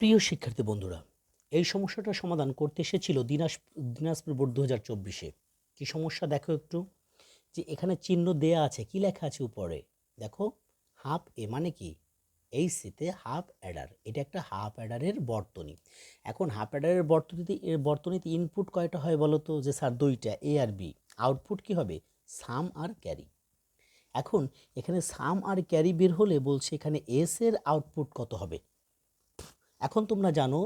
প্রিয় শিক্ষার্থী বন্ধুরা, এই সমস্যাটার সমাধান করতে এসেছিল দিনাজপুর বোর্ড 2024-এ। কি সমস্যা দেখো একটু, যে এখানে চিহ্ন দেয়া আছে, কি লেখা আছে উপরে দেখো, হাফ এ মানে কি, এই সিতে হাফ অ্যাডার, এটা একটা হাফ অ্যাডারের বর্তনী। এখন হাফ অ্যাডারের বর্তনীতে ইনপুট কয়টা হয় বলো তো, যে স্যার দুইটা, এ আর বি। আউটপুট কি হবে, সাম আর ক্যারি। এখন এখানে সাম আর ক্যারি বের হলে বলছে এখানে এস এর আউটপুট কত হবে। এখন তোমরা জানো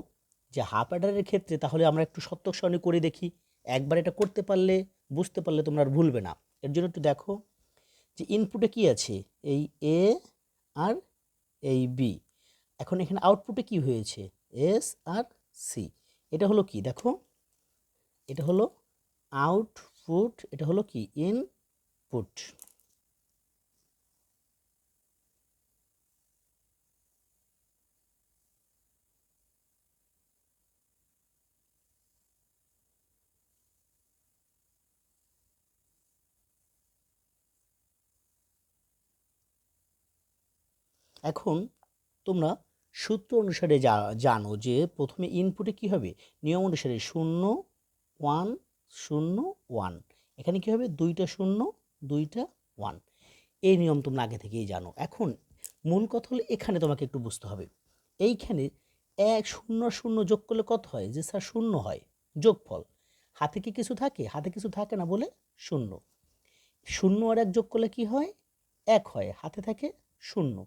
যে হাফ অ্যাডারের ক্ষেত্রে তাহলে আমরা একটু সত্যক সারণী করে দেখি। একবার এটা করতে পারলে, বুঝতে পারলে তোমরা আর ভুলবে না। এর জন্য একটু দেখো যে ইনপুটে কি আছে, এই এ আর এই বি। এখন এখানে আউটপুটে কি হয়েছে, এস আর সি। এটা হলো কি দেখো, এটা হলো আউটপুট, এটা হলো কি ইনপুট। এখন তোমরা সূত্র অনুসারে জানো যে প্রথমে ইনপুটে কি হবে, নিয়ম অনুসারে 0 1 0 1। এখানে কি হবে, দুইটা 0 দুইটা 1। এই নিয়ম তোমরা আগে থেকেই জানো। এখন মূল কথা হলো এখানে তোমাকে একটু বুঝতে হবে, এইখানে 1 0 0 যোগ করলে কত হয়, যে স্যার 0 হয়, যোগফল। হাতে কি কিছু থাকে, হাতে কিছু থাকে না বলে 0। 0 আর 1 যোগ করলে কি হয়, 1 হয়, হাতে থাকে 0।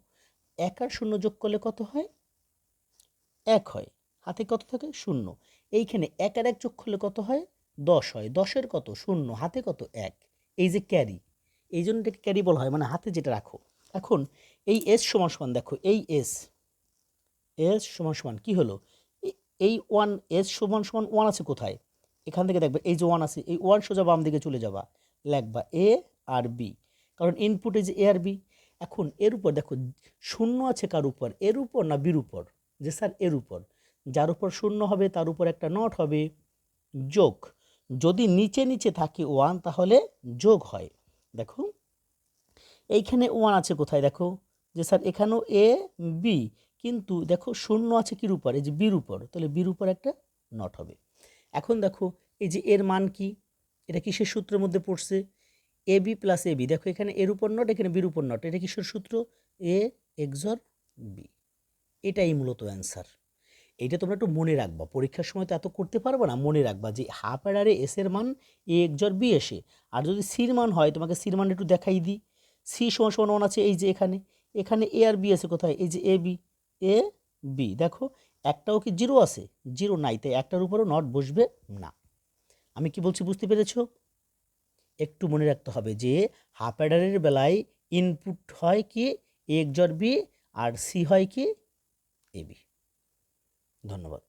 1 আর 0 যোগ করলে কত হয়, 1 হয়, হাতে কত থাকে 0। এইখানে 1 আর 1 যোগ করলে কত হয়, 10 হয়, 10-এর কত 0, হাতে কত 1। এই যে ক্যারি, এই জন্য এটাকে ক্যারি বলা হয়, মানে হাতে যেটা রাখো। এখন এই এস সমান সমান দেখো, এই এস এস সমান সমান কি হলো, এই ওয়ান, এস সমান সমান ওয়ান আছে কোথায়, এখান থেকে দেখবে এই যে ওয়ান আছে, এই ওয়ান সোজা বাম দিকে চলে যাবা, লেখবা এ আর বি, কারণ ইনপুটে যে এ আর বি। এখন এর উপর দেখো 0 আছে কার উপর, এর উপর না বির উপর, যে স্যার এর উপর। যার উপর 0 হবে তার উপর একটা নট হবে, যোগ। যদি নিচে নিচে থাকে ওয়ান তাহলে যোগ হয়। দেখো এইখানে ওয়ান আছে কোথায়, দেখো যে স্যার এখানেও এ বি, কিন্তু দেখো 0 আছে কির উপর, এই যে বির উপর, তাহলে বির উপর একটা নট হবে। এখন দেখো এই যে এর মান কি, এটা কিসের সূত্রের মধ্যে পড়ছে, A B plus A B. দেখো এখানে এর উপর নট, এখানে বির উপর নট, এটা কিসের সূত্র, এ এক্সর বি। এটাই মূলত অ্যান্সার। এইটা তোমরা একটু মনে রাখবা, পরীক্ষার সময় তো এত করতে পারবে না, মনে রাখবা যে হাফ অ্যাডারে এস এর মান এ এক্সর বি এসে, আর যদি সির মান হয় তোমাকে সির মান একটু দেখাই দিই। সি সমান সমান ওয়ান আছে এই যে এখানে, এখানে এ আর বি আছে কোথায়, এই যে এ বি, এ বি। দেখো একটাও কি জিরো আছে, জিরো নাই, তাই একটার উপরও নট বসবে না। আমি কি বলছি বুঝতে পেরেছো। একটু মনে রাখতে হবে যে হাফ অ্যাডারের বেলায় ইনপুট হয় কি এ এক্সর বি, আর সি হয় কি এ বি। ধন্যবাদ।